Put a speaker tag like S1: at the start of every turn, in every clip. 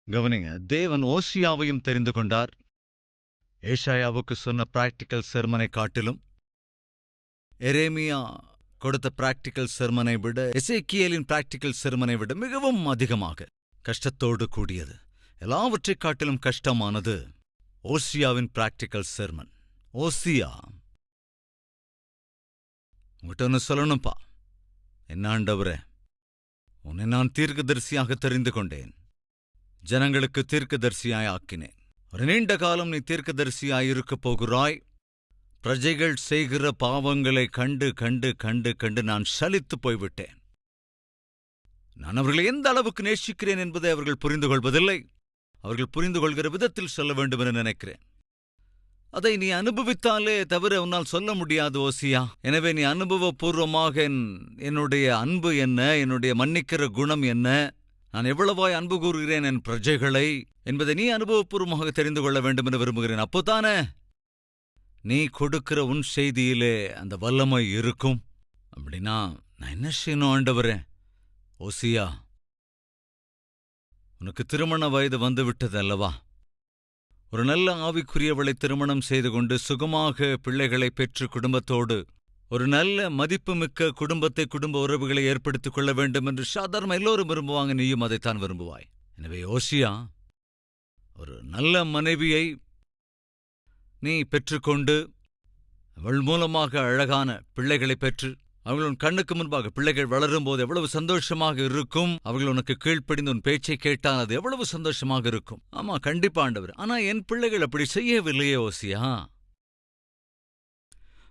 S1: கவனிங்க, தேவன் ஓசியாவையும் தெரிந்து கொண்டார். ஏசாயாவுக்கு சொன்ன பிராக்டிக்கல் செர்மனை காட்டிலும், எரேமியா கொடுத்த பிராக்டிக்கல் செர்மனை விட, எசேக்கியேலின் பிராக்டிக்கல் செர்மனை விட மிகவும் அதிகமாக கஷ்டத்தோடு கூடியது, எல்லாவற்றைக் காட்டிலும் கஷ்டமானது ஓசியாவின் பிராக்டிக்கல் செர்மன். ஓசியா, உங்கள்கிட்ட ஒன்று சொல்லணும்ப்பா. என்ன ஆண்டவரே, உன்னை நான் தீர்க்கதரிசியாக தெரிந்து கொண்டேன், ஜனங்களுக்கு தீர்க்கதரிசியாய் ஆக்கினேன். ஒரு நீண்ட காலம் நீ தீர்க்கதரிசியாயிருக்கப் போகிறாய். பிரஜைகள் செய்கிற பாவங்களை கண்டு கண்டு கண்டு கண்டு நான் சலித்துப் போய்விட்டேன். நான் அவர்களை எந்த அளவுக்கு நேசிக்கிறேன் என்பதை அவர்கள் புரிந்து கொள்வதில்லை. அவர்கள் புரிந்து கொள்கிற விதத்தில் சொல்ல வேண்டும் என நினைக்கிறேன். அதை நீ அனுபவித்தாலே தவிர உன்னால் சொல்ல முடியாது ஓசியா. எனவே நீ அனுபவபூர்வமாக என்னுடைய அன்பு என்ன, என்னுடைய மன்னிக்கிற குணம் என்ன, நான் எவ்வளவாய் அன்பு கூறுகிறேன் என் பிரஜைகளை என்பதை நீ அனுபவபூர்வமாக தெரிந்து கொள்ள வேண்டும் என்று விரும்புகிறேன். அப்போதானே நீ கொடுக்கிற உன் செய்தியிலே அந்த வல்லமை இருக்கும். அப்படின்னா நான் என்ன செய்யணும் ஆண்டவரே? ஓசியா, உனக்கு திருமண வயது வந்துவிட்டது அல்லவா? ஒரு நல்ல ஆவிக்குரியவளை திருமணம் செய்து கொண்டு சுகமாக பிள்ளைகளை பெற்று குடும்பத்தோடு ஒரு நல்ல மதிப்புமிக்க குடும்ப உறவுகளை ஏற்படுத்திக் கொள்ள வேண்டும் என்று சாதாரண எல்லோரும் விரும்புவாங்க. நீயும் அதைத்தான் விரும்புவாய். எனவே ஓசியா, ஒரு நல்ல மனைவியை நீ பெற்றுக்கொண்டு அவள் மூலமாக அழகான பிள்ளைகளை பெற்று அவர்கள் கண்ணுக்கு முன்பாக பிள்ளைகள் வளரும்போது எவ்வளவு சந்தோஷமாக இருக்கும். அவர்கள் உனக்கு கீழ்ப்படிந்து உன் பேச்சை கேட்டால் அது எவ்வளவு சந்தோஷமாக இருக்கும். ஆமா, கண்டிப்பா ஆண்டவர். ஆனா என் பிள்ளைகள் அப்படி செய்யவில்லையே ஓசியா.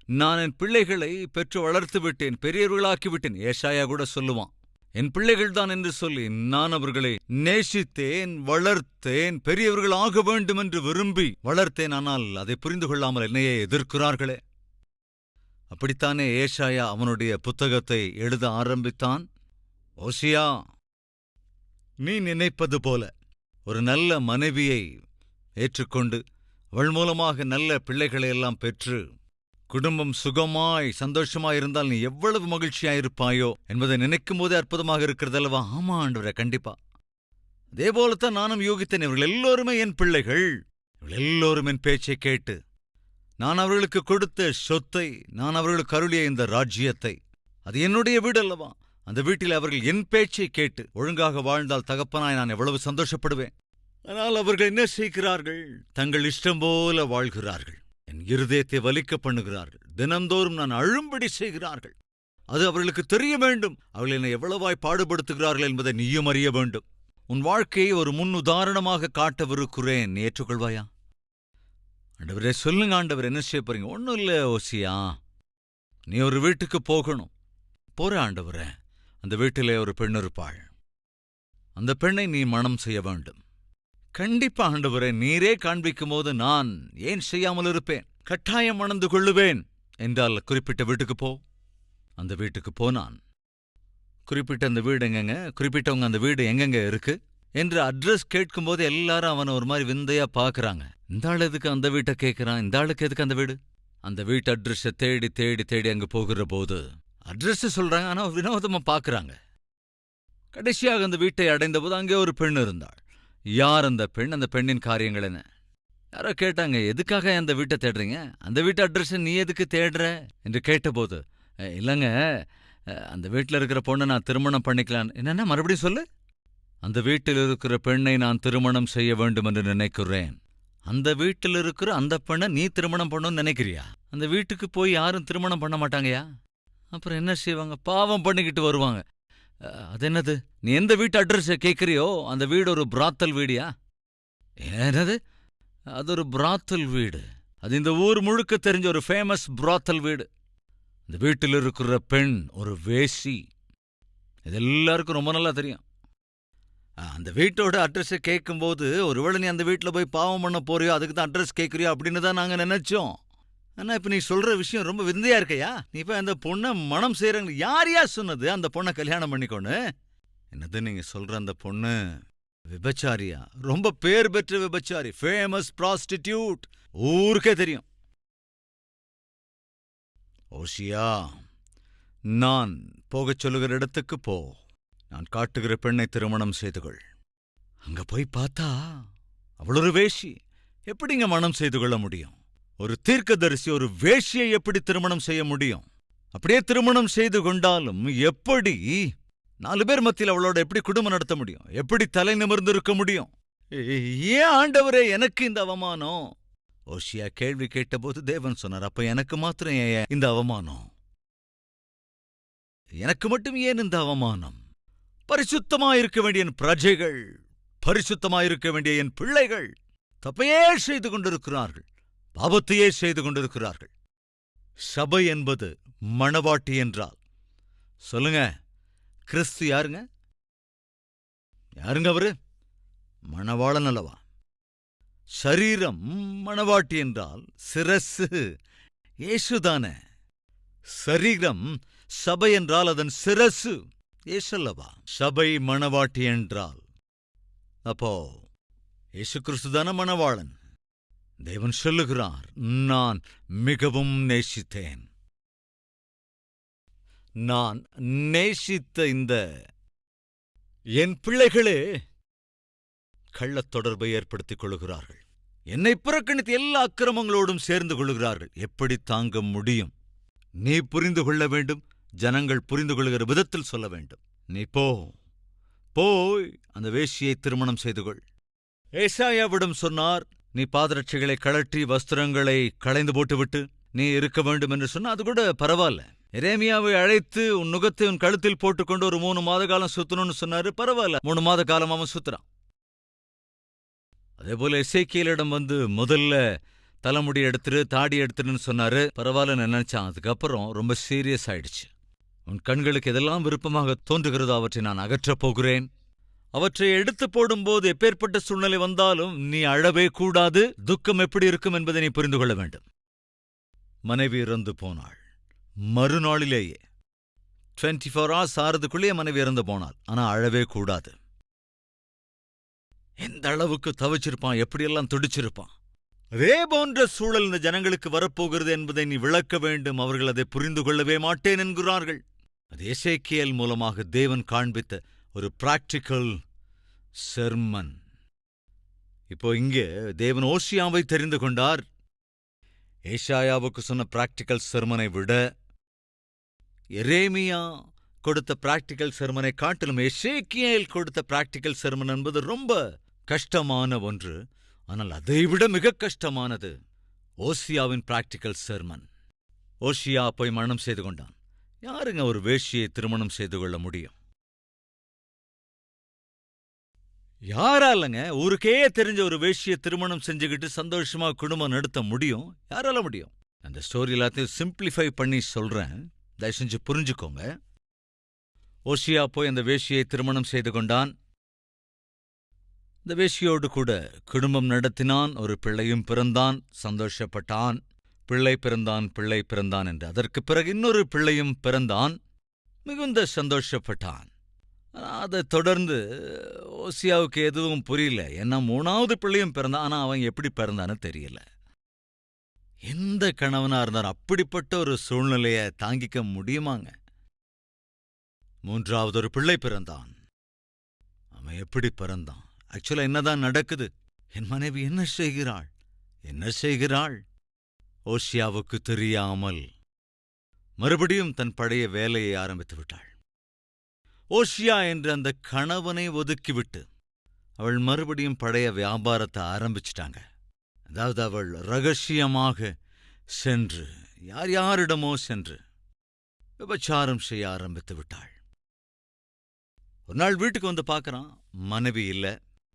S1: நான் என் பிள்ளைகளை பெற்று வளர்த்து விட்டேன், பெரியவர்களாக்கி விட்டேன். ஏசாயா கூட சொல்லுவான், என் பிள்ளைகள்தான் என்று சொல்லி நான் அவர்களை நேசித்தேன், வளர்த்தேன், பெரியவர்கள் ஆக வேண்டும் என்று விரும்பி வளர்த்தேன். ஆனால் அதை புரிந்து கொள்ளாமல் என்னையே எதிர்க்கிறார்களே. அப்படித்தானே ஏசாயா அவனுடைய புத்தகத்தை எழுத ஆரம்பித்தான். ஓசியா, நீ நினைப்பது போல ஒரு நல்ல மனைவியை ஏற்றுக்கொண்டு அவள் மூலமாக நல்ல பிள்ளைகளையெல்லாம் பெற்று குடும்பம் சுகமாய் சந்தோஷமாயிருந்தால் நீ எவ்வளவு மகிழ்ச்சியாயிருப்பாயோ என்பதை நினைக்கும் போதே அற்புதமாக இருக்கிறதல்லவா? ஆமா ஆண்டவரே, கண்டிப்பா. அதே போலத்தான் நானும் யோகித்தேன். இவர்கள் எல்லோருமே என் பிள்ளைகள், இவர்கள் எல்லோரும் என் பேச்சை கேட்டு நான் அவர்களுக்கு கொடுத்த சொத்தை, நான் அவர்களுக்கு அருளிய இந்த ராஜ்யத்தை, அது என்னுடைய வீடு அல்லவா? அந்த வீட்டில் அவர்கள் என் பேச்சை கேட்டு ஒழுங்காக வாழ்ந்தால் தகப்பனாய் நான் எவ்வளவு சந்தோஷப்படுவேன். ஆனால் அவர்கள் என்ன செய்கிறார்கள்? தங்கள் இஷ்டம் போல வாழ்கிறார்கள். என் இருதயத்தை வலிக்க பண்ணுகிறார்கள். தினந்தோறும் நான் அழும்படி செய்கிறார்கள். அது அவர்களுக்கு தெரிய வேண்டும். அவர்கள் என்னை எவ்வளவாய் பாடுபடுத்துகிறார்கள் என்பதை நீயும் அறிய வேண்டும். உன் வாழ்க்கையை ஒரு முன் உதாரணமாக காட்டவிருக்கிறேன். நீ ஏற்றுக்கொள்வாயா? ஆண்டவரே, சொல்லுங்க ஆண்டவர், என்ன செய்ய போறீங்க? ஒன்னும் இல்ல ஓசியா, நீ ஒரு வீட்டுக்கு போகணும். போற ஆண்டவரே, அந்த வீட்டிலே ஒரு பெண் இருப்பாள். அந்த பெண்ணை நீ மணம் செய்ய வேண்டும். கண்டிப்பா ஆண்டவரே, நீரே காண்பிக்கும் போது நான் ஏன் செய்யாமல் இருப்பேன்? கட்டாயம் மணந்து கொள்ளுவேன் என்றால் குறிப்பிட்ட வீட்டுக்கு போ. அந்த வீட்டுக்கு போனான். குறிப்பிட்ட அந்த வீடு எங்கெங்க, குறிப்பிட்டவங்க அந்த வீடு எங்கெங்க இருக்கு என்று அட்ரஸ் கேட்கும்போது எல்லாரும் அவனை ஒரு மாதிரி விந்தையா பாக்குறாங்க. இந்த ஆள் எதுக்கு அந்த வீட்டை கேட்கிறான்? இந்த ஆளுக்கு எதுக்கு அந்த வீடு? அந்த வீட்டு அட்ரஸை தேடி தேடி தேடி அங்கு போகிற போது அட்ரஸ் சொல்றாங்க, ஆனா வினோதமா பாக்குறாங்க. கடைசியாக அந்த வீட்டை அடைந்த போது அங்கே ஒரு பெண் இருந்தாள். யார் அந்த பெண்? அந்த பெண்ணின் காரியங்கள் என்ன? யாரோ கேட்டாங்க, எதுக்காக அந்த வீட்டை தேடுறீங்க? அந்த வீட்டு அட்ரஸை நீ எதுக்கு தேடுற என்று கேட்டபோது, இல்லைங்க, அந்த வீட்டில் இருக்கிற பொண்ணை நான் திருமணம் பண்ணிக்கலாம். என்னன்னா மறுபடியும் சொல்லு. அந்த வீட்டில் இருக்கிற பெண்ணை நான் திருமணம் செய்ய வேண்டும் என்று நினைக்கிறேன். அந்த வீட்டில் இருக்கிற அந்த பெண்ணை நீ திருமணம் பண்ணணும்னு நினைக்கிறியா? அந்த வீட்டுக்கு போய் யாரும் திருமணம் பண்ண மாட்டாங்கயா. அப்புறம் என்ன செய்வாங்க? பாவம் பண்ணிக்கிட்டு வருவாங்க. அது என்னது? நீ எந்த வீட்டு அட்ரஸை கேட்குறியோ அந்த வீடு ஒரு பிராத்தல் வீடியா? என்னது? அது ஒரு பிராத்தல் வீடு. அது இந்த ஊர் முழுக்க தெரிஞ்ச ஒரு ஃபேமஸ் பிராத்தல் வீடு. இந்த வீட்டில் இருக்கிற பெண் ஒரு வேசி. இது எல்லாருக்கும் ரொம்ப நல்லா தெரியும். அந்த வீட்டோட அட்ரஸை கேட்கும்போது ஒருவேளை நீ அந்த வீட்டில் போய் பாவம் பண்ண போறியோ, அதுக்கு தான் அட்ரஸ் கேட்குறியோ அப்படின்னு தான் நாங்கள் நினைச்சோம். ஆனால் இப்போ நீ சொல்ற விஷயம் ரொம்ப விந்தையா இருக்கையா? நீ இப்போ அந்த பொண்ணை மனம் செய்யறங்க. யாரையா சொன்னது அந்த பொண்ணை கல்யாணம் பண்ணிக்கோன்னு? என்னது நீங்க சொல்ற? அந்த பொண்ணு விபச்சாரியா? ரொம்ப பேர் பெற்ற விபச்சாரி, ஃபேமஸ் ப்ராஸ்டிடியூட், ஊருக்கே தெரியும். ஓசியா, நான் போகச் சொல்லுகிற இடத்துக்கு போ. நான் காட்டுகிற பெண்ணை திருமணம் செய்து கொள். அங்க போய் பார்த்தா அவள் ஒரு வேஷி. எப்படிங்க மனம் செய்து கொள்ள முடியும்? ஒரு தீர்க்கதரிசி ஒரு வேஷியை எப்படி திருமணம் செய்ய முடியும்? அப்படியே திருமணம் செய்து கொண்டாலும் எப்படி 4 பேர் மத்தியில் அவளோட எப்படி குடும்பம் நடத்த முடியும்? எப்படி தலை நிமிர்ந்து இருக்க முடியும்? ஏன் ஆண்டவரே எனக்கு இந்த அவமானம்? ஓசியா கேள்வி கேட்டபோது தேவன் சொன்னார், அப்ப எனக்கு மாத்திரம் ஏன் இந்த அவமானம்? எனக்கு மட்டும் ஏன் இந்த அவமானம்? பரிசுத்தமாயிருக்க வேண்டிய என் பிரஜைகள், பரிசுத்தமாயிருக்க வேண்டிய என் பிள்ளைகள் தப்பையே செய்து கொண்டிருக்கிறார்கள், பாவத்தையே செய்து கொண்டிருக்கிறார்கள். சபை என்பது மணவாட்டி என்றால் சொல்லுங்க, கிறிஸ்து யாருங்க? யாருங்க அவரு? மணவாளன் அல்லவா? சரீரம் மணவாட்டி என்றால் சிரசு இயேசுதானே. சரீரம் சபை என்றால் அதன் சிரசு இயேசல்லவா? சபை மணவாட்டி என்றால் அப்போ இயேசு கிறிஸ்துதான மணவாளன். தேவன் சொல்லுகிறார், நான் மிகவும் நேசித்தேன். நான் நேசித்த இந்த என் பிள்ளைகளே கள்ளத் தொடர்பை ஏற்படுத்திக் கொள்ளுகிறார்கள். என்னை புறக்கணித்து எல்லா அக்கிரமங்களோடும் சேர்ந்து கொள்ளுகிறார்கள். எப்படி தாங்க முடியும்? நீ புரிந்து கொள்ள வேண்டும். ஜனங்கள் புரிந்து கொள்ளுகிற விதத்தில் சொல்ல வேண்டும். நீ போய் அந்த வேசியை திருமணம் செய்து கொள். ஏசாயாவிடம் சொன்னார், நீ பாதரட்சைகளை கழற்றி வஸ்திரங்களை களைந்து போட்டுவிட்டு நீ இருக்க வேண்டும் என்று சொன்னா அது கூட பரவாயில்ல. எரேமியாவை அழைத்து உன் நுகத்தை உன் கழுத்தில் போட்டுக்கொண்டு ஒரு 3 மாத காலம் சுத்தணும்னு சொன்னாரு. பரவாயில்ல, 3 மாத காலம் அவன் சுத்துறான். அதே போல எசேக்கியேலிடம் வந்து முதல்ல தலைமுடி எடுத்துரு, தாடி எடுத்துருன்னு சொன்னாரு. பரவாயில்லன்னு நினைச்சான். அதுக்கப்புறம் ரொம்ப சீரியஸ் ஆயிடுச்சு. உன் கண்களுக்கு எதெல்லாம் விருப்பமாக தோன்றுகிறதோ அவற்றை நான் அகற்றப் போகிறேன். அவற்றை எடுத்து போடும்போது எப்பேற்பட்ட சூழ்நிலை வந்தாலும் நீ அழவே கூடாது. துக்கம் எப்படி இருக்கும் என்பதை நீ புரிந்து கொள்ள வேண்டும். மனைவி இறந்து போனாள். மறுநாளிலேயே 24 hours ஆறதுக்குள்ளேயே மனைவி இறந்து போனாள். ஆனா அழவே கூடாது. எந்த அளவுக்கு தவிச்சிருப்பான், எப்படியெல்லாம் துடிச்சிருப்பான். அதே போன்ற சூழல் இந்த ஜனங்களுக்கு வரப்போகிறது என்பதை நீ விளக்க வேண்டும். அவர்கள் அதை புரிந்து கொள்ளவே மாட்டேன் என்கிறார்கள். அது எசேக்கியேல் மூலமாக தேவன் காண்பித்த ஒரு பிராக்டிக்கல் செர்மன். இப்போ இங்கே தேவன் ஓசியாவை தெரிந்து கொண்டார். ஏசாயாவுக்கு சொன்ன பிராக்டிக்கல் செர்மனை விட எரேமியா கொடுத்த பிராக்டிக்கல் செர்மனை காட்டிலும் எசேக்கியேல் கொடுத்த பிராக்டிக்கல் செர்மன் என்பது ரொம்ப கஷ்டமான ஒன்று. ஆனால் அதைவிட மிக கஷ்டமானது ஓசியாவின் பிராக்டிக்கல் செர்மன். ஓசியா போய் மரணம் செய்து கொண்டான். யாருங்க ஒரு வேஷியை திருமணம் செய்து கொள்ள முடியும்? யாராலங்க ஊருக்கே தெரிஞ்ச ஒரு வேஷியை திருமணம் செஞ்சுக்கிட்டு சந்தோஷமா குடும்பம் நடத்த முடியும்? யாரால முடியும்? அந்த ஸ்டோரி எல்லாத்தையும் சிம்பிளிஃபை பண்ணி சொல்றேன், தயவு செஞ்சு புரிஞ்சுக்கோங்க. ஓசியா போய் அந்த வேஷியை திருமணம் செய்து கொண்டான். இந்த வேஷியோடு கூட குடும்பம் நடத்தினான். ஒரு பிள்ளையும் பிறந்தான். சந்தோஷப்பட்டான். பிள்ளை பிறந்தான் என்று. அதற்குப் பிறகு இன்னொரு பிள்ளையும் பிறந்தான். மிகுந்த சந்தோஷப்பட்டான். அதைத் தொடர்ந்து ஓசியாவுக்கு எதுவும் புரியல. ஏன்னா 3வது பிள்ளையும் பிறந்தான். ஆனா அவன் எப்படி பிறந்தான்னு தெரியல. எந்த கணவனா இருந்தார் அப்படிப்பட்ட ஒரு சூழ்நிலைய தாங்கிக்க முடியுமாங்க? 3வது ஒரு பிள்ளை பிறந்தான். அவன் எப்படி பிறந்தான்? ஆக்சுவலா என்னதான் நடக்குது? என் மனைவி என்ன செய்கிறாள்? ஓசியாவுக்கு தெரியாமல் மறுபடியும் தன் பழைய வேலையை ஆரம்பித்து விட்டாள். ஓசியா என்று அந்த கணவனை ஒதுக்கிவிட்டு அவள் மறுபடியும் பழைய வியாபாரத்தை ஆரம்பிச்சிட்டாங்க. அதாவது அவள் ரகசியமாக சென்று யாரிடமோ சென்று விபச்சாரம் செய்ய ஆரம்பித்து விட்டாள். ஒரு நாள் வீட்டுக்கு வந்து பார்க்கறான், மனைவி இல்ல.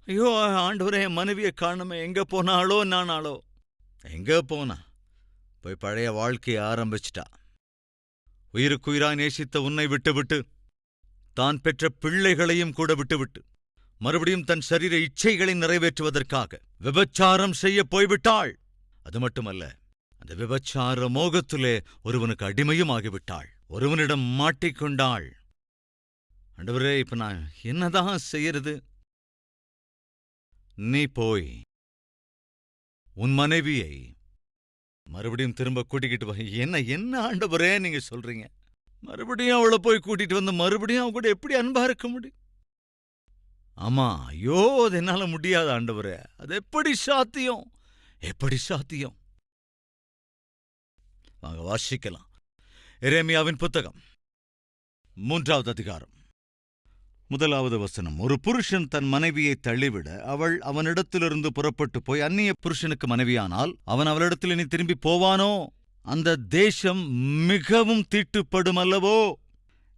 S1: ஐயோ ஆண்டவரே, மனைவியை காணுமே, எங்க போனாளோ நானாளோ? எங்க போனா? போய் பழைய வாழ்க்கையை ஆரம்பிச்சிட்டா. உயிருக்குயிராய் நேசித்த உன்னை விட்டுவிட்டு, தான் பெற்ற பிள்ளைகளையும் கூட விட்டுவிட்டு, மறுபடியும் தன் சரீர இச்சைகளை நிறைவேற்றுவதற்காக விபச்சாரம் செய்ய போய்விட்டாள். அது மட்டுமல்ல, அந்த விபச்சார மோகத்திலே ஒருவனுக்கு அடிமையும் ஆகிவிட்டாள். ஒருவனிடம் மாட்டிக்கொண்டாள். ஆண்டவரே, இப்ப நான் என்னதான் செய்யறது? நீ போய் உன் மனைவியை மறுபடியும் திரும்ப கூட்டிக்கிட்டு வா. என்ன ஆண்டவரே நீங்க சொல்றீங்க? மறுபடியும் அவளை போய் கூட்டிட்டு வந்து மறுபடியும் அவ கூட எப்படி அன்பா இருக்க முடியும்? ஆமா, ஐயோ, அது என்னால முடியாது ஆண்டவரே, அது எப்படி சாத்தியம், எப்படி சாத்தியம்? வாங்க வாசிக்கலாம். எரேமியாவின் புத்தகம் 3வது அதிகாரம் 1வது வசனம். ஒரு புருஷன் தன் மனைவியை தள்ளிவிட அவள் அவனிடத்திலிருந்து புறப்பட்டு போய் அந்நிய புருஷனுக்கு மனைவியானால் அவன் அவளிடத்தில் இனி திரும்பி போவானோ? அந்த தேசம் மிகவும் தீட்டுப்படும் அல்லவோ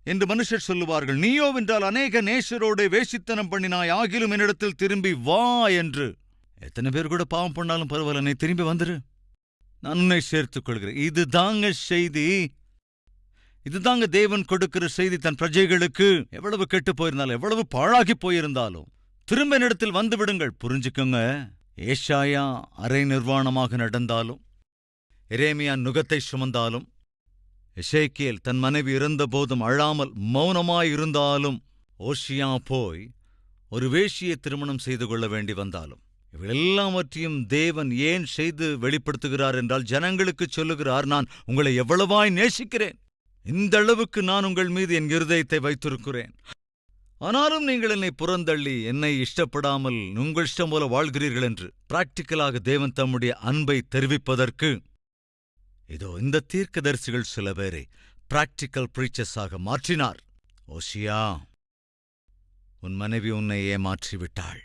S1: என்று மனுஷர் சொல்லுவார்கள். நீயோவென்றால் அநேக நேசரோடு வேசித்தனம் பண்ணினாய், ஆகிலும் என்னிடத்தில் திரும்பி வா என்று. எத்தனை பேர் கூட பாவம் பண்ணாலும் பரவாயில்ல, நீ திரும்பி வந்துரு, நான் உன்னை சேர்த்துக் கொள்கிறேன். இதுதாங்க செய்தி, இதுதாங்க தேவன் கொடுக்கிற செய்தி தன் பிரஜைகளுக்கு. எவ்வளவு கெட்டு போயிருந்தாலும், எவ்வளவு பாழாகி போயிருந்தாலும் திரும்ப என்னிடத்தில் வந்து விடுங்கள். புரிஞ்சுக்கோங்க, ஏசாயா அரை நிர்வாணமாக நடந்தாலும், எரேமியா நுகத்தை சுமந்தாலும், எசேக்கியேல் தன் மனைவி இறந்தபோதும் அழாமல் மௌனமாயிருந்தாலும், ஓசியா போய் ஒரு வேசியை திருமணம் செய்து கொள்ள வேண்டி வந்தாலும், இவையெல்லாவற்றையும் தேவன் ஏன் செய்து வெளிப்படுத்துகிறார் என்றால், ஜனங்களுக்கு சொல்லுகிறார், நான் உங்களை எவ்வளவாய் நேசிக்கிறேன், இந்த அளவுக்கு நான் உங்கள் மீது என் இருதயத்தை வைத்திருக்கிறேன். ஆனாலும் நீங்கள் என்னை புறந்தள்ளி என்னை இஷ்டப்படாமல் உங்கள் இஷ்டம் போல வாழ்கிறீர்கள் என்று பிராக்டிக்கலாக தேவன் தம்முடைய அன்பை தெரிவிப்பதற்கு இதோ இந்த தீர்க்கதரிசிகள் சில பேரை பிராக்டிக்கல் பிரீச்சர்ஸாக மாற்றினார். ஓசியா, உன் மனைவி உன்னை ஏமாற்றிவிட்டாள்,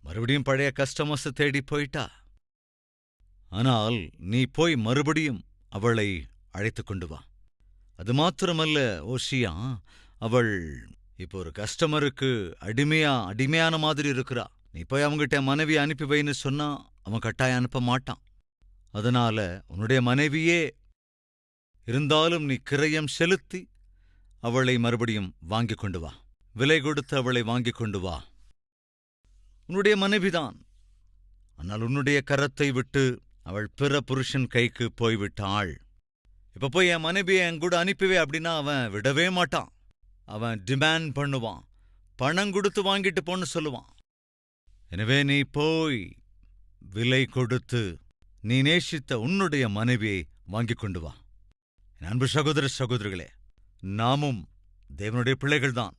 S1: மறுபடியும் பழைய கஸ்டமர்ஸை தேடி போயிட்டா. ஆனால் நீ போய் மறுபடியும் அவளை அழைத்து கொண்டு வா. அது மாத்திரமல்ல ஓசியா, அவள் இப்போ ஒரு கஸ்டமருக்கு அடிமையான மாதிரி இருக்கிறா. நீ போய் அவங்ககிட்ட மனைவியை அனுப்பி வைன்னு சொன்னா அவன் கட்டாயம் அனுப்ப மாட்டான். அதனால உன்னுடைய மனைவியே இருந்தாலும் நீ கிரயம் செலுத்தி அவளை மறுபடியும் வாங்கிக் கொண்டு வா, விலை கொடுத்து அவளை வாங்கிக் கொண்டு வா. உன்னுடைய மனைவிதான், ஆனால் உன்னுடைய கரத்தை விட்டு அவள் பிற புருஷன் கைக்கு போய்விட்டாள். இப்ப போய் என் மனைவியை என் கூட அனுப்பிவே அப்படின்னா அவன் விடவே மாட்டான். அவன் டிமாண்ட் பண்ணுவான், பணம் கொடுத்து வாங்கிட்டு போன்னு சொல்லுவான். எனவே நீ போய் விலை கொடுத்து நீ நேசித்த உன்னுடைய மனைவியை வாங்கிக் கொண்டு வா. என் அன்பு சகோதர சகோதரிகளே, நாமும் தேவனுடைய பிள்ளைகள்தான்.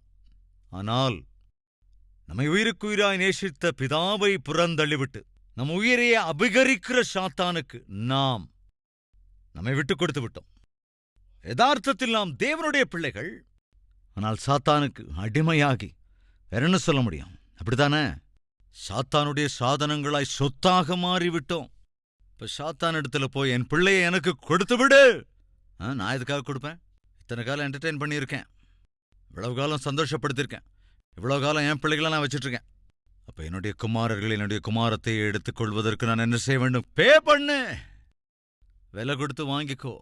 S1: ஆனால் நம்மை உயிருக்குயிராய் நேசித்த பிதாவை புறந்தள்ளிவிட்டு நம் உயிரையே அபிகரிக்கிற சாத்தானுக்கு நாம் நம்மை விட்டுக் கொடுத்து விட்டோம். யதார்த்தத்தில் நாம் தேவனுடைய பிள்ளைகள், ஆனால் சாத்தானுக்கு அடிமையாகி வேற என்ன சொல்ல முடியும்? அப்படித்தானே? சாத்தானுடைய சாதனங்களாய் சொத்தாக மாறிவிட்டோம். இப்ப சாத்தான் இடத்துல போய் என் பிள்ளையை எனக்கு கொடுத்து விடு, நான் எதுக்காக கொடுப்பேன்? இத்தனை காலம் என்டர்டெயின் பண்ணியிருக்கேன், இவ்வளவு காலம் சந்தோஷப்படுத்திருக்கேன், இவ்வளவு காலம் என் பிள்ளைகளை நான் வச்சிட்ருக்கேன். அப்ப என்னுடைய குமாரர்கள் என்னுடைய குமாரத்தை எடுத்துக்கொள்வதற்கு நான் என்ன செய்ய வேண்டும்? பே பண்ணு, விலை கொடுத்து வாங்கிக்கோ.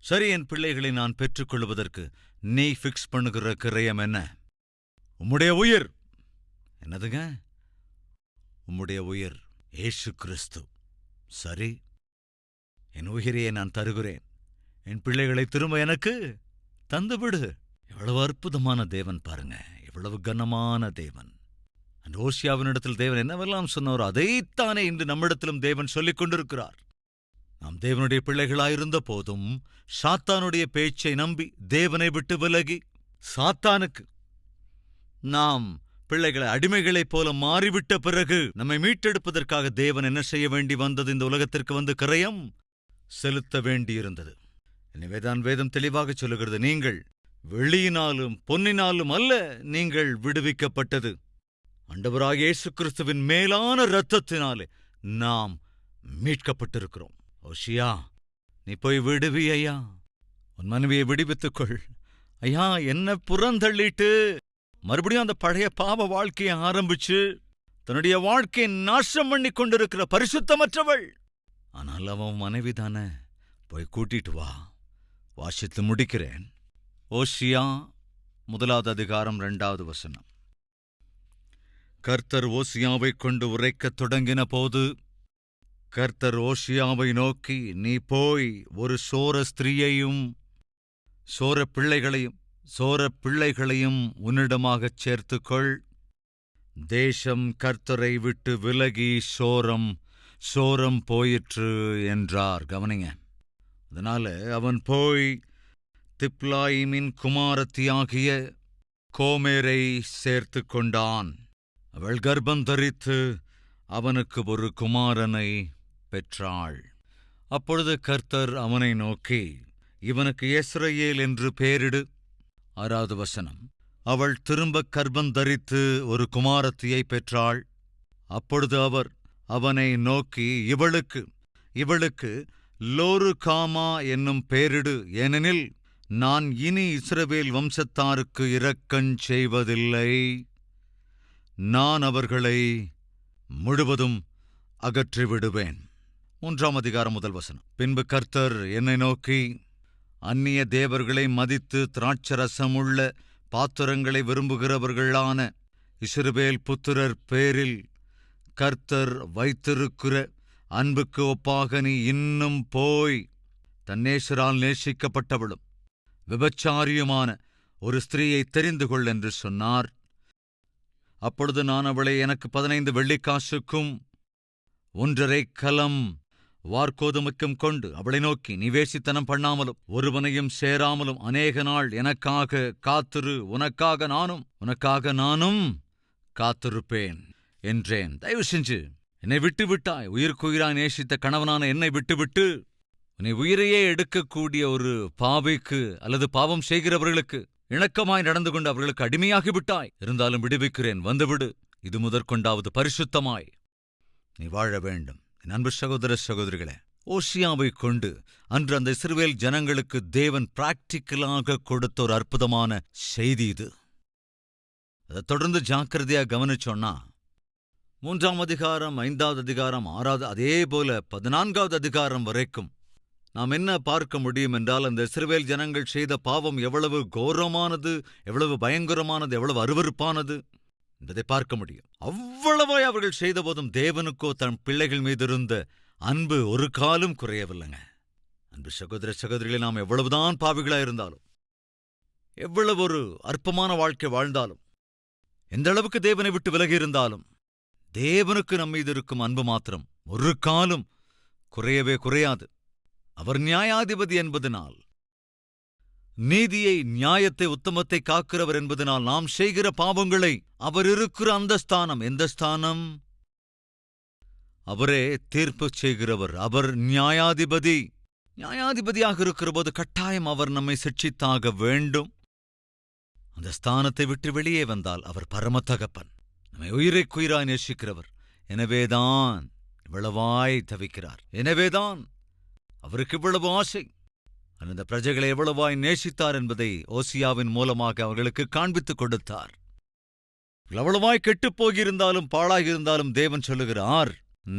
S1: சரி, என் பிள்ளைகளை நான் பெற்றுக்கொள்வதற்கு நீ ஃபிக்ஸ் பண்ணுகிற கிரயம் என்ன? உம்முடைய உயிர். என்னதுங்க? உம்முடைய உயிர் ஏசு கிறிஸ்து. சரி, என் உயிரையே நான் தருகிறேன், என் பிள்ளைகளை திரும்ப எனக்கு தந்துவிடு. எவ்வளவு அற்புதமான தேவன் பாருங்க, எவ்வளவு கனமான தேவன். அந்த ஓசியாவினிடத்தில் தேவன் என்னவெல்லாம் சொன்னாரோ அதைத்தானே இன்று நம்மிடத்திலும் தேவன் சொல்லிக் கொண்டிருக்கிறார். நாம் தேவனுடைய பிள்ளைகளாயிருந்த போதும் சாத்தானுடைய பேச்சை நம்பி தேவனை விட்டு விலகி சாத்தானுக்கு நாம் பிள்ளைகளை அடிமைகளைப் போல மாறிவிட்ட பிறகு நம்மை மீட்டெடுப்பதற்காக தேவன் என்ன செய்ய வேண்டி வந்தது? இந்த உலகத்திற்கு வந்து கிரயம் செலுத்த வேண்டியிருந்தது. எனவேதான் வேதம் தெளிவாக சொல்லுகிறது, நீங்கள் வெள்ளியினாலும் பொன்னினாலும் அல்ல நீங்கள் விடுவிக்கப்பட்டது, ஆண்டவராகிய இயேசு கிறிஸ்துவின் மேலான இரத்தத்தினாலே நாம் மீட்கப்பட்டிருக்கிறோம். ஓசியா, நீ போய் விடுவி ஐயா, உன் மனைவியை விடுவித்துக்கொள். ஐயா, என்ன புறந்தள்ளிட்டு மறுபடியும் அந்த பழைய பாவ வாழ்க்கையை ஆரம்பிச்சு தன்னுடைய வாழ்க்கையை நாசம் பண்ணி கொண்டிருக்கிற பரிசுத்தமற்றவள். ஆனால் அவன் மனைவிதானே, போய் கூட்டிட்டு வா. வாசித்து முடிக்கிறேன். ஓசியா 1வது அதிகாரம் 2வது வசனம். கர்த்தர் ஓசியாவைக் கொண்டு உரைக்கத் தொடங்கின போது கர்த்தர் ஓசியாவை நோக்கி, நீ போய் ஒரு சோர ஸ்திரீயையும் சோர பிள்ளைகளையும் உன்னிடமாகச் சேர்த்துக்கொள். தேசம் கர்த்தரை விட்டு விலகி சோரம் போயிற்று என்றார். கவனிங்க. அதனால அவன் போய் திப்லாயிமின் குமாரத்தியாகிய கோமேரை சேர்த்து கொண்டான். அவள் கர்ப்பம் தரித்து அவனுக்கு ஒரு குமாரனை பெற்றாள். அப்பொழுது கர்த்தர் அவனை நோக்கி, இவனுக்கு யெஸ்ரயேல் என்று பெயரிடு. 6வது வசனம். அவள் திரும்பக் கர்ப்பம் தரித்து ஒரு குமாரத்தியை பெற்றாள். அப்பொழுது அவர் அவனை நோக்கி, இவளுக்கு லோருகாமா என்னும் பெயரிடு, ஏனெனில் நான் இனி இஸ்ரவேல் வம்சத்தாருக்கு இரக்கஞ் செய்வதில்லை. நான் அவர்களை முழுவதும் அகற்றிவிடுவேன். 3ஆம் அதிகாரம் 1 வசனம். பின்பு கர்த்தர் என்னை நோக்கி, அந்நிய தேவர்களை மதித்து திராட்சரசமுள்ள பாத்திரங்களை விரும்புகிறவர்களான இஸ்ரவேல் புத்திரர் பேரில் கர்த்தர் வைத்திருக்கிற அன்புக்கு ஒப்பாக நீ இன்னும் போய் தன்னேசரால் நேசிக்கப்பட்டவளும் விபச்சாரியுமான ஒரு ஸ்திரீயை தெரிந்து கொள் என்று சொன்னார். அப்பொழுது நான் அவளை எனக்கு 15 வெள்ளிக்காசுக்கும் 1.5 கலம் வார்கோதுமைக்கும் கொண்டு அவளை நோக்கி, நீ வேசித்தனம் பண்ணாமலும் ஒருவனையும் சேராமலும் அநேக நாள் எனக்காக காத்திரு, உனக்காக நானும் காத்திருப்பேன் என்றேன். தயவு செஞ்சு என்னை விட்டுவிட்டாய். உயிருக்குயிராய் நேசித்த கணவனான என்னை விட்டுவிட்டு உன்னை உயிரையே எடுக்கக்கூடிய ஒரு பாவிக்கு அல்லது பாவம் செய்கிறவர்களுக்கு இணக்கமாய் நடந்து கொண்டு அவர்களுக்கு அடிமையாகிவிட்டாய். இருந்தாலும் விடுவிக்கிறேன், வந்துவிடு. இது முதற்கொண்டாவது பரிசுத்தமாய் நீ வாழ வேண்டும். என் அன்பு சகோதர சகோதரிகளே, ஓசியாவை கொண்டு அன்று அந்த இஸ்ரவேல் ஜனங்களுக்கு தேவன் பிராக்டிக்கலாக கொடுத்த ஒரு அற்புதமான செய்தி இது. அதை தொடர்ந்து ஜாக்கிரதையா கவனிச்சோன்னா 3ஆம் அதிகாரம், 5வது அதிகாரம், 6வது, அதே போல 14வது அதிகாரம் வரைக்கும் நாம் என்ன பார்க்க முடியும் என்றால், அந்த இஸ்ரவேல் ஜனங்கள் செய்த பாவம் எவ்வளவு கோரமானது, எவ்வளவு பயங்கரமானது, எவ்வளவு அருவருப்பானது என்பதை பார்க்க முடியும். அவ்வளவாய் அவர்கள் செய்தபோதும் தேவனுக்கோ தன் பிள்ளைகள் மீது இருந்த அன்பு ஒரு காலும் குறையவில்லைங்க. அன்பு சகோதர சகோதரிகளை, நாம் எவ்வளவுதான் பாவிகளாயிருந்தாலும், எவ்வளவு ஒரு அற்பமான வாழ்க்கை வாழ்ந்தாலும், எந்த அளவுக்கு தேவனை விட்டு விலகி இருந்தாலும், தேவனுக்கு நம்மீது இருக்கும் அன்பு மாத்திரம் ஒரு காலும் குறையவே குறையாது. அவர் நியாயாதிபதி என்பதனால், நீதியை, நியாயத்தை, உத்தமத்தை காக்கிறவர் என்பதனால் நாம் செய்கிற பாவங்களை அவர் இருக்கிற அந்த ஸ்தானம், எந்த ஸ்தானம்? அவரே தீர்ப்பு செய்கிறவர். அவர் நியாயாதிபதி. நியாயாதிபதியாக இருக்கிறபோது கட்டாயம் அவர் நம்மை சிட்சித்தாக வேண்டும். அந்த ஸ்தானத்தை விட்டு வெளியே வந்தால் அவர் பரமதகப்பன், நம்மை உயிரைக்குயிராய் நேசிக்கிறவர். எனவேதான் இவ்வளவாய் தவிக்கிறார். எனவேதான் அவருக்கு இவ்வளவு ஆசை. அந்த பிரஜைகளை எவ்வளவாய் நேசித்தார் என்பதை ஓசியாவின் மூலமாக அவர்களுக்கு காண்பித்துக் கொடுத்தார். எவ்வளவாய் கெட்டுப் போகியிருந்தாலும் பாழாகியிருந்தாலும் தேவன் சொல்லுகிறார்,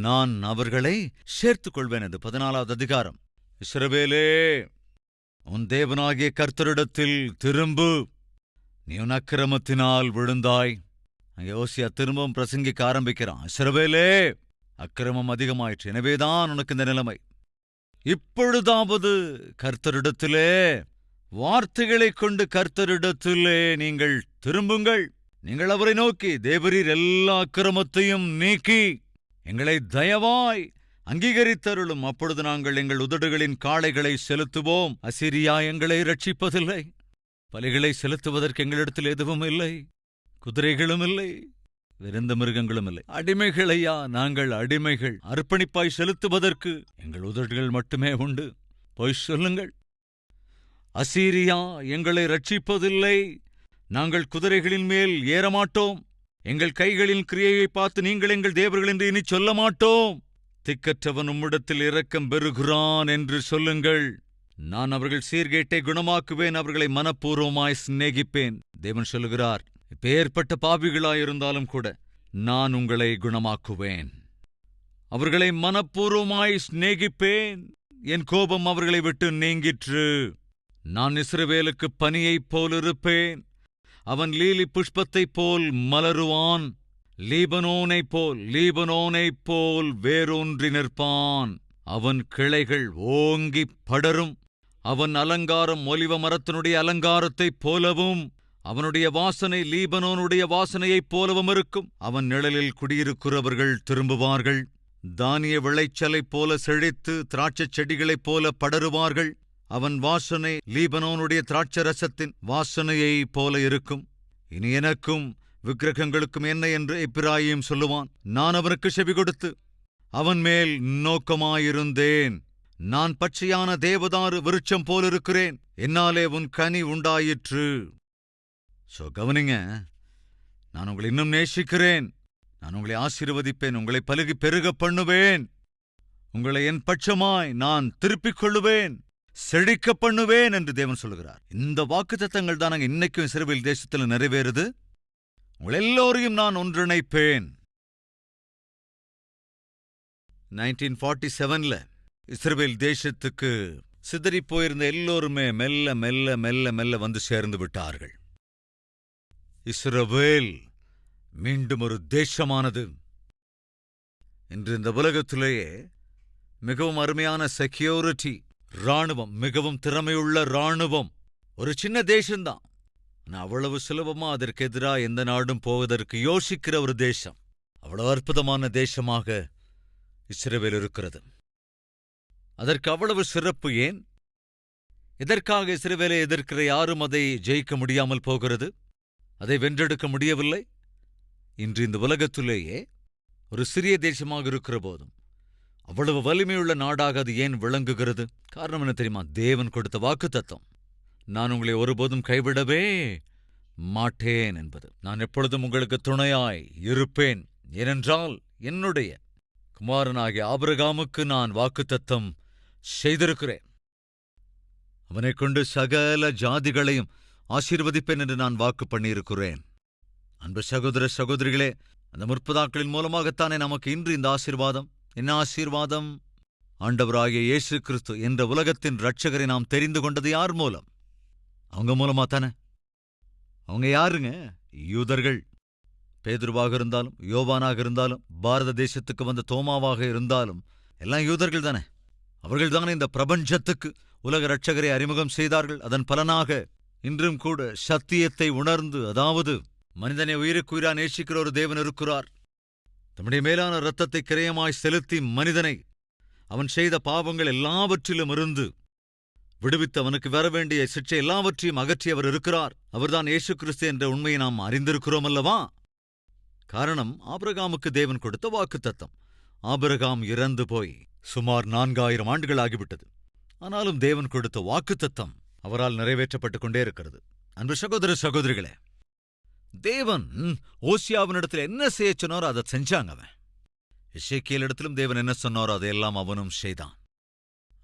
S1: நான் அவர்களை சேர்த்துக் கொள்வேன். அது 14வது அதிகாரம். இஸ்ரவேலே, உன் தேவனாகிய கர்த்தரிடத்தில் திரும்பு, நீ உன் அக்கிரமத்தினால் விழுந்தாய். அங்கே ஓசியா திரும்பவும் பிரசங்கிக்க ஆரம்பிக்கிறான். இஸ்ரவேலே, அக்கிரமம் அதிகமாயிற்று, எனவேதான் உனக்கு இந்த நிலைமை. இப்பொழுதாவது கர்த்தரிடத்திலே, வார்த்தைகளைக் கொண்டு கர்த்தரிடத்திலே நீங்கள் திரும்புங்கள். நீங்கள் அவரை நோக்கி, தேவரீர் எல்லா அக்கிரமத்தையும் நீக்கி எங்களை தயவாய் அங்கீகரித்தருளும். அப்பொழுது நாங்கள் எங்கள் உதடுகளின் காளைகளை செலுத்துவோம். அசிரியா எங்களை ரட்சிப்பதில்லை. பலிகளை செலுத்துவதற்கு எங்களிடத்தில் எதுவும் இல்லை, குதிரைகளும் இல்லை, விருந்த மிருகங்களும் இல்லை. அடிமைகளையா நாங்கள்? அடிமைகள். அர்ப்பணிப்பாய் செலுத்துவதற்கு எங்கள் உதடுகள் மட்டுமே உண்டு. போய் சொல்லுங்கள், அசீரியா எங்களை ரட்சிப்பதில்லை. நாங்கள் குதிரைகளின் மேல் ஏறமாட்டோம். எங்கள் கைகளின் கிரியையை பார்த்து நீங்கள் எங்கள் தேவர்கள் என்று இனி சொல்ல மாட்டோம். திக்கற்றவன் உம்மிடத்தில் இரக்கம் பெறுகிறான் என்று சொல்லுங்கள். நான் அவர்கள் சீர்கேட்டை குணமாக்குவேன், அவர்களை மனப்பூர்வமாய் சிநேகிப்பேன். தேவன் சொல்லுகிறார், இப்பேற்பட்ட பாவிகளாயிருந்தாலும் கூட நான் உங்களை குணமாக்குவேன், அவர்களை மனப்பூர்வமாய் சிநேகிப்பேன். என் கோபம் அவர்களை விட்டு நீங்கிற்று. நான் இஸ்ரவேலுக்கு பனியைப் போலிருப்பேன். அவன் லீலி புஷ்பத்தைப் போல் மலருவான். லீபனோனைப் போல் வேரூன்றி நிற்பான். அவன் கிளைகள் ஓங்கிப் படரும். அவன் அலங்காரம் ஒலிவ மரத்தினுடைய அலங்காரத்தைப் போலவும், அவனுடைய வாசனை லீபனோனுடைய வாசனையைப் போலவும் இருக்கும். அவன் நிழலில் குடியிருக்கிறவர்கள் திரும்புவார்கள். தானிய விளைச்சலைப் போல செழித்து திராட்சைச் செடிகளைப் போல படருவார்கள். அவன் வாசனை லீபனோனுடைய திராட்சரசத்தின் வாசனையைப் போல இருக்கும். இனி எனக்கும் விக்கிரகங்களுக்கும் என்ன என்று எப்பிராயீம் சொல்லுவான். நான் அவனுக்கு செவி கொடுத்து அவன் மேல் நோக்கமாயிருந்தேன். நான் பச்சையான தேவதாரு விருட்சம் போலிருக்கிறேன், என்னாலே உன் கனி உண்டாயிற்று. கவனிங்க, நான் உங்களை இன்னும் நேசிக்கிறேன், நான் உங்களை ஆசீர்வதிப்பேன், உங்களை பலுகி பெருக பண்ணுவேன், உங்களை என் பட்சமாய் நான் திருப்பிக் கொள்ளுவேன், செழிக்க பண்ணுவேன் என்று தேவன் சொல்லுகிறார். இந்த வாக்குத்தத்தங்கள் தான் அங்க இன்னைக்கும் இஸ்ரவேல் தேசத்தில் நிறைவேறுது. உங்கள் எல்லோரையும் நான் ஒன்றிணைப்பேன். 1947 இஸ்ரவேல் தேசத்துக்கு சிதறி போயிருந்த எல்லோருமே மெல்ல மெல்ல மெல்ல மெல்ல வந்து சேர்ந்து விட்டார்கள். இஸ்ரவேல் மீண்டும் ஒரு தேசமானது. இன்று இந்த உலகத்திலேயே மிகவும் அருமையான செக்யூரிட்டி இராணுவம், மிகவும் திறமையுள்ள இராணுவம் ஒரு சின்ன தேசம்தான். ஆனால் அவ்வளவு சுலபமா அதற்கு எதிராக எந்த நாடும் போவதற்கு யோசிக்கிற ஒரு தேசம். அவ்வளவு அற்புதமான தேசமாக இஸ்ரவேல் இருக்கிறது. அதற்கு அவ்வளவு சிறப்பு ஏன்? எதற்காக இஸ்ரவேலை எதிர்க்கிற யாரும் அதை ஜெயிக்க முடியாமல் போகிறது, அதை வென்றெடுக்க முடியவில்லை? இன்று இந்த உலகத்திலேயே ஒரு சிறிய தேசமாக இருக்கிற போதும் அவ்வளவு வலிமையுள்ள நாடாக அது ஏன் விளங்குகிறது? காரணம் என்ன தெரியுமா? தேவன் கொடுத்த வாக்குத்தத்தம், நான் உங்களை ஒருபோதும் கைவிடவே மாட்டேன் என்பது. நான் எப்பொழுதும் உங்களுக்கு துணையாய் இருப்பேன், ஏனென்றால் என்னுடைய குமாரனாகிய ஆபிரகாமுக்கு நான் வாக்குத்தத்தம் செய்திருக்கிறேன். அவனைக் கொண்டு சகல ஜாதிகளையும் ஆசீர்வதிப்பேன் என்று நான் வாக்கு பண்ணியிருக்கிறேன். அன்பு சகோதர சகோதரிகளே, அந்த முற்பதாக்களின் மூலமாகத்தானே நமக்கு இன்று இந்த ஆசீர்வாதம். என்ன ஆசீர்வாதம்? ஆண்டவராகிய இயேசு கிறிஸ்து என்ற உலகத்தின் இரட்சகரை நாம் தெரிந்து கொண்டது யார் மூலம்? அவங்க மூலமா தானே. அவங்க யாருங்க? யூதர்கள். பேதுருவாக இருந்தாலும், யோவானாக இருந்தாலும், பாரத தேசத்துக்கு வந்த தோமாவாக இருந்தாலும் எல்லாம் யூதர்கள் தானே. அவர்கள்தானே இந்த பிரபஞ்சத்துக்கு உலக இரட்சகரை அறிமுகம் செய்தார்கள். அதன் பலனாக இன்றும் கூட சத்தியத்தை உணர்ந்து, அதாவது மனிதனை உயிருக்குயிரா நேசிக்கிற ஒரு தேவன் இருக்கிறார். தம்முடைய மேலான இரத்தத்தை கிரயமாய் செலுத்தி மனிதனை அவன் செய்த பாவங்கள் எல்லாவற்றிலும் இருந்து விடுவித்து அவனுக்கு வரவேண்டிய சிற்றை எல்லாவற்றையும் அகற்றியவர் இருக்கிறார். அவர்தான் இயேசு கிறிஸ்து என்ற உண்மையை நாம் அறிந்திருக்கிறோம் அல்லவா? காரணம், ஆபிரகாமுக்கு தேவன் கொடுத்த வாக்குத்தத்தம். ஆபிரகாம் இறந்து போய் சுமார் 4000 ஆண்டுகள் ஆகிவிட்டது. ஆனாலும் தேவன் கொடுத்த வாக்குத்தத்தம் அவரால் நிறைவேற்றப்பட்டுக் கொண்டே இருக்கிறது. அன்பு சகோதர சகோதரிகளே, தேவன் ஓசியாவினிடத்தில் என்ன செய்ய சொன்னாரோ அதை செஞ்சாங்க. அவன் எசேக்கியேல் இடத்திலும் தேவன் என்ன சொன்னாரோ அதையெல்லாம் அவனும் செய்தான்.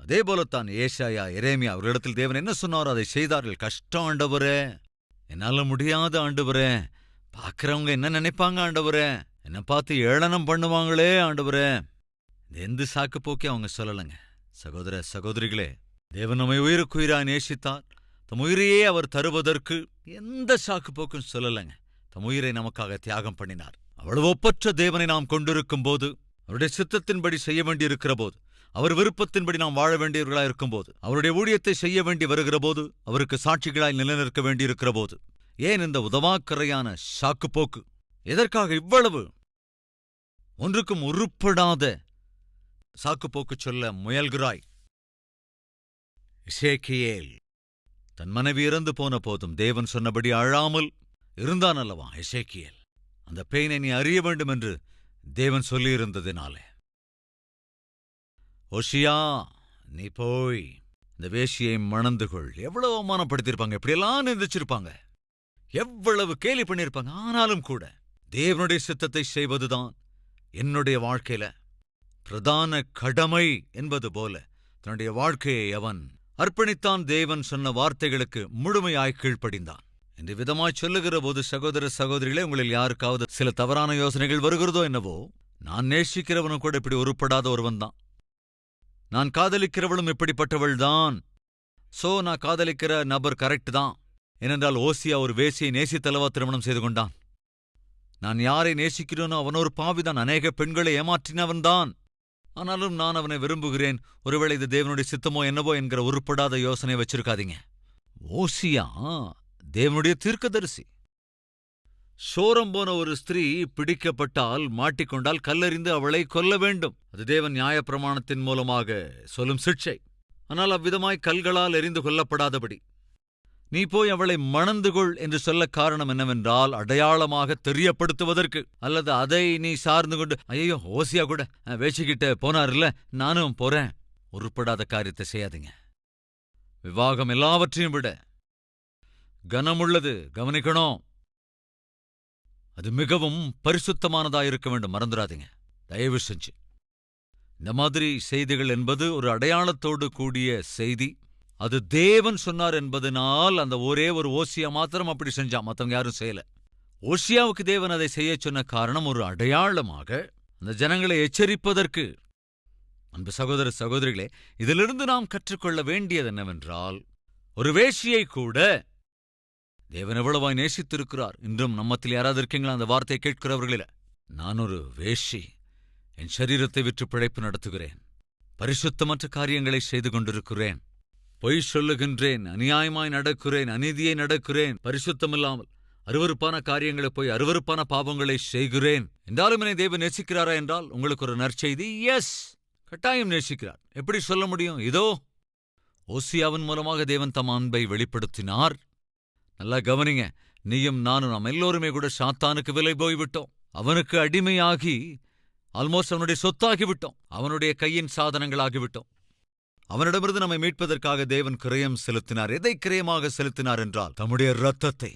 S1: அதே போலத்தான் ஏசாயா, எரேமியா அவர்களிடத்தில் தேவன் என்ன சொன்னாரோ அதை செய்தார்கள். கஷ்டம் ஆண்டவரே, என்னால முடியாத ஆண்டவரே, பார்க்கறவங்க என்ன நினைப்பாங்க ஆண்டவரே, என்ன பார்த்து ஏளனம் பண்ணுவாங்களே ஆண்டவரே, எந்த சாக்கு போக்கே அவங்க சொல்லலைங்க. சகோதர சகோதரிகளே, தேவன் நம்மை உயிருக்குயிராய் நேசித்தார். தம் உயிரையே அவர் தருவதற்கு எந்த சாக்கு போக்கும் சொல்லலைங்க. தம் உயிரை நமக்காக தியாகம் பண்ணினார். அவ்வளவு ஒப்பற்ற தேவனை நாம் கொண்டிருக்கும் போது, அவருடைய சித்தத்தின்படி செய்ய வேண்டியிருக்கிற போது, அவர் விருப்பத்தின்படி நாம் வாழ வேண்டியவர்களாய் இருக்கும்போது, அவருடைய ஊழியத்தை செய்ய வேண்டி வருகிற போது, அவருக்கு சாட்சிகளாய் நிலைநிற்க வேண்டியிருக்கிற போது, ஏன் இந்த உதவாக்கரையான சாக்குப்போக்கு? எதற்காக இவ்வளவு ஒன்றுக்கும் உருப்படாத சாக்குப்போக்கு சொல்ல முயல்கிறாய்? எசேக்கியேல் தன் மனைவி இறந்து போன போதும் தேவன் சொன்னபடி அழாமல் இருந்தான் அல்லவா எசேக்கியேல்? அந்த பெயினை நீ அறிய வேண்டும் என்று தேவன் சொல்லியிருந்ததினாலே. ஓசியா, நீ போய் இந்த வேசியை மணந்து கொள். எவ்வளவு அவமானப்படுத்தியிருப்பாங்க, எப்படியெல்லாம் நிந்திச்சிருப்பாங்க, எவ்வளவு கேலி பண்ணியிருப்பாங்க. ஆனாலும் கூட தேவனுடைய சித்தத்தை செய்வதுதான் என்னுடைய வாழ்க்கையில பிரதான கடமை என்பது போல தன்னுடைய வாழ்க்கையை அவன் அர்ப்பணித்தான். தேவன் சொன்ன வார்த்தைகளுக்கு முழுமையாய் கீழ்ப்படிந்தான். இந்த விதமாய் சொல்லுகிற போது சகோதர சகோதரிகளே, உங்களில் யாருக்காவது சில தவறான யோசனைகள் வருகிறதோ என்னவோ, நான் நேசிக்கிறவனும் கூட இப்படி உருப்படாத ஒருவன்தான், நான் காதலிக்கிறவளும் இப்படிப்பட்டவள்தான், நான் காதலிக்கிற நபர் கரெக்ட் தான். ஏனென்றால் ஓசியா ஒரு வேசியை நேசித்தளவா திருமணம் செய்து கொண்டான். நான் யாரை நேசிக்கிறேனோ அவன் ஒரு பாவிதான், அநேக பெண்களை ஏமாற்றினவன்தான். ஆனாலும் நான் அவனை விரும்புகிறேன். ஒருவேளை இது தேவனுடைய சித்தமோ என்னவோ என்கிற உருப்படாத யோசனை வச்சிருக்காதீங்க. ஓசியா தேவனுடைய தீர்க்கதரிசி. சோரம் போன ஒரு ஸ்திரீ பிடிக்கப்பட்டால், மாட்டிக்கொண்டால் கல்லெறிந்து அவளை கொல்ல வேண்டும். அது தேவன் நியாயப்பிரமாணத்தின் மூலமாக சொல்லும் சிட்சை. ஆனால் அவ்விதமாய் கல்களால் எறிந்து கொல்லப்படாதபடி நீ போய் அவளை மணந்து கொள் என்று சொல்ல காரணம் என்னவென்றால், அடையாளமாக தெரியப்படுத்துவதற்கு. அல்லது அதை நீ சார்ந்து கொண்டு, ஐயோ ஓசியா கூட வேசிக்கிட்ட போனார்ல, நானும் போறேன். உருப்படாத காரியத்தை செய்யாதீங்க. விவாகம் எல்லாவற்றையும் விட கனமுள்ளது, கவனிக்கணும். அது மிகவும் பரிசுத்தமானதாயிருக்க வேண்டும், மறந்துடாதீங்க தயவு செஞ்சு. இந்த மாதிரி செய்திகள் என்பது ஒரு அடையாளத்தோடு கூடிய செய்தி. அது தேவன் சொன்னார் என்பதனால் அந்த ஒரே ஒரு ஓசியா மாத்திரம் அப்படி செஞ்சான், மற்றவங்க யாரும் செய்யல. ஓசியாவுக்கு தேவன் அதை செய்ய சொன்ன காரணம் ஒரு அடையாளமாக அந்த ஜனங்களை எச்சரிப்பதற்கு. அன்பு சகோதர சகோதரிகளே, இதிலிருந்து நாம் கற்றுக்கொள்ள வேண்டியது என்னவென்றால், ஒரு வேசியை கூட தேவன் எவ்வளவாய் நேசித்திருக்கிறார். இன்றும் நம்மத்தில் யாராவது இருக்கீங்களா அந்த வார்த்தையை கேட்கிறவர்களில? நான் ஒரு வேஷி, என் சரீரத்தை விற்று பிழைப்பு நடத்துகிறேன், பரிசுத்தமற்ற காரியங்களை செய்து கொண்டிருக்கிறேன், பொய் சொல்லுகின்றேன், அநியாயமாய் நடக்கிறேன், அநீதியை நடக்கிறேன், பரிசுத்தமில்லாமல் அருவருப்பான காரியங்களை போய் அருவருப்பான பாவங்களை செய்கிறேன் என்றாலும் என்னை தேவன் நேசிக்கிறாரா என்றால் உங்களுக்கு ஒரு நற்செய்தி, எஸ், கட்டாயம் நேசிக்கிறார். எப்படி சொல்ல முடியும்? இதோ ஓசியாவின் மூலமாக தேவன் தம் அன்பை வெளிப்படுத்தினார். நல்லா கவனிங்க, நீயும் நானும் நாம் எல்லோருமே கூட சாத்தானுக்கு விலை போய்விட்டோம். அவனுக்கு அடிமையாகி ஆல்மோஸ்ட் அவனுடைய சொத்தாகிவிட்டோம், அவனுடைய கையின் சாதனங்களாகிவிட்டோம். அவனிடமிருந்து நம்மை மீட்பதற்காக தேவன் கிரயம் செலுத்தினார். எதை கிரயமாக செலுத்தினார் என்றால் தம்முடைய இரத்தத்தை,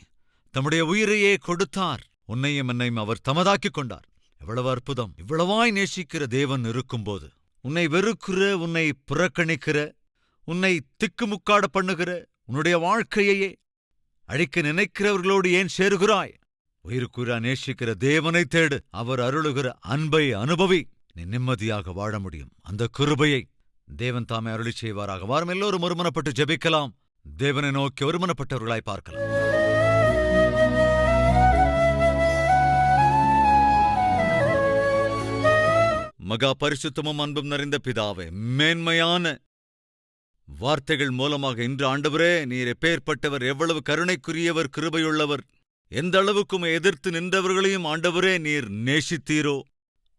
S1: தம்முடைய உயிரையே கொடுத்தார். உன்னையும் என்னையும் அவர் தமதாக்கிக் கொண்டார். எவ்வளவு அற்புதம்! இவ்வளவாய் நேசிக்கிற தேவன் இருக்கும்போது, உன்னை வெறுக்கிற, உன்னை புறக்கணிக்கிற, உன்னை திக்குமுக்காட பண்ணுகிற, உன்னுடைய வாழ்க்கையையே அழிக்க நினைக்கிறவர்களோடு ஏன் சேருகிறாய்? உயிருக்குறா நேசிக்கிற தேவனை தேடு. அவர் அருளுகிற அன்பை அனுபவி. நீ நிம்மதியாக வாழ முடியும். அந்த கிருபையை தேவன் தாமே அருளி செய்வாராக. வாரம் எல்லோரும் ஒருமனப்பட்டு ஜெபிக்கலாம். தேவனை நோக்கி ஒருமனப்பட்டவர்களாய் பார்க்கலாம். மகா பரிசுத்தமும் அன்பும் நிறைந்த பிதாவே, மேன்மையான வார்த்தைகள் மூலமாக இன்று ஆண்டவரே, நீர் எப்பேற்பட்டவர், எவ்வளவு கருணைக்குரியவர், கிருபையுள்ளவர், எந்த அளவுக்கும் எதிர்த்து நின்றவர்களையும் ஆண்டவரே நீர் நேசித்தீரோ,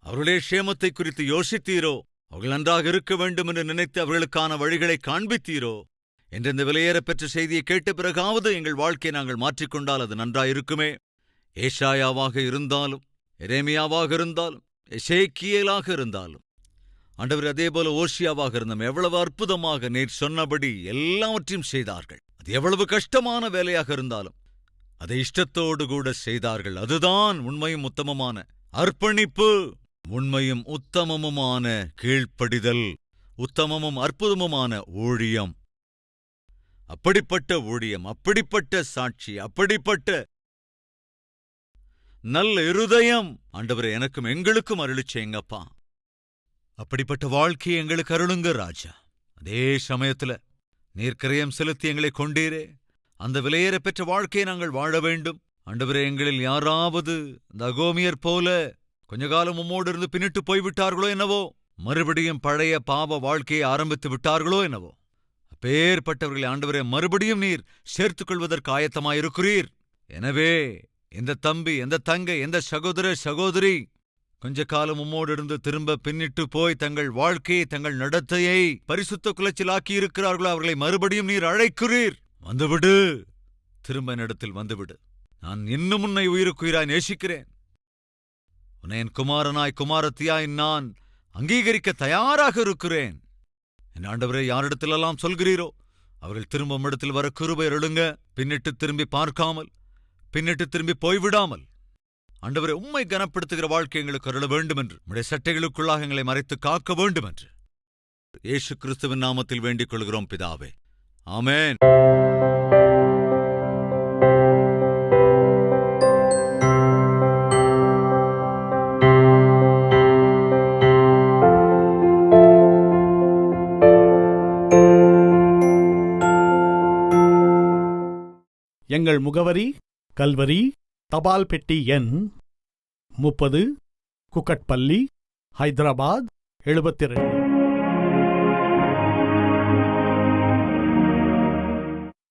S1: அவர்களுடைய க்ஷேமத்தை குறித்து யோசித்தீரோ, அவர்கள் நன்றாக இருக்க வேண்டும் என்று நினைத்து அவர்களுக்கான வழிகளை காண்பித்தீரோ என்ற இந்த விலையேறப் பெற்ற செய்தியை கேட்ட பிறகாவது எங்கள் வாழ்க்கையை நாங்கள் மாற்றிக்கொண்டால் அது நன்றாயிருக்குமே. ஏசாயாவாக இருந்தாலும், எரேமியாவாக இருந்தாலும், எசேக்கியேலாக இருந்தாலும், ஆண்டவர் அதேபோல ஓசியாவாக இருந்தோம். எவ்வளவு அற்புதமாக நீர் சொன்னபடி எல்லாவற்றையும் செய்தார்கள். அது எவ்வளவு கஷ்டமான வேலையாக இருந்தாலும் அதை இஷ்டத்தோடு கூட செய்தார்கள். அதுதான் உண்மையும் உத்தமமான அர்ப்பணிப்பு, உண்மையும் உத்தமமுமான கீழ்ப்படிதல், உத்தமமும் அற்புதமுமான ஊழியம். அப்படிப்பட்ட ஊழியம், அப்படிப்பட்ட சாட்சி, அப்படிப்பட்ட நல்ல இருதயம் ஆண்டவரே எனக்கும் எங்களுக்கும் அருளிச் செய்யுங்கப்பா. அப்படிப்பட்ட வாழ்க்கையை எங்களுக்கு அருளுங்க ராஜா. அதே சமயத்துல நீர் கிரயம் செலுத்தி எங்களை கொண்டீரே, அந்த விலையேறப் பெற்ற வாழ்க்கையை நாங்கள் வாழ வேண்டும். ஆண்டவரே, எங்களில் யாராவது இந்த அகோமியர் போல கொஞ்ச காலம் உம்மோடு இருந்து பின்னிட்டு போய்விட்டார்களோ என்னவோ, மறுபடியும் பழைய பாவ வாழ்க்கையை ஆரம்பித்து விட்டார்களோ என்னவோ, அப்பேற்பட்டவர்களை ஆண்டவரே மறுபடியும் நீர் சேர்த்துக் கொள்வதற்கு ஆயத்தமாயிருக்கிறீர். எனவே எந்த தம்பி, எந்த தங்கை, எந்த சகோதர சகோதரி கொஞ்ச காலம் உம்மோடு இருந்து திரும்ப பின்னிட்டு போய் தங்கள் வாழ்க்கையை, தங்கள் நடத்தையை பரிசுத்த குலைச்சலாக்கி இருக்கிறார்களோ, அவர்களை மறுபடியும் நீர் அழைக்கிறீர். வந்துவிடு, திரும்ப என்னிடத்தில் வந்துவிடு. நான் இன்னும் உன்னை உயிருக்குயிராய் நேசிக்கிறேன். உன்னை என் குமாரனாய், குமாரத்தியாய் நான் அங்கீகரிக்க தயாராக இருக்கிறேன். என் ஆண்டவரே, யாரிடத்திலெல்லாம் சொல்கிறீரோ அவர்கள் திரும்ப இடத்தில் வர கிருபை அருளுங்க. பின்னிட்டு திரும்பி பார்க்காமல், பின்னிட்டு திரும்பி போய்விடாமல் ஆண்டவரே உம்மை கனப்படுத்துகிற வாழ்க்கை எங்களுக்கு அருள வேண்டும் என்று, உம்முடைய சட்டைகளுக்குள்ளாக எங்களை மறைத்து காக்க வேண்டும் என்று இயேசு கிறிஸ்துவின் நாமத்தில் வேண்டிக் கொள்கிறோம் பிதாவே, ஆமென்.
S2: எங்கள் முகவரி: கல்வரி, தபால் பெட்டி எண் 30, குக்கட்பள்ளி, ஹைதராபாத் 72.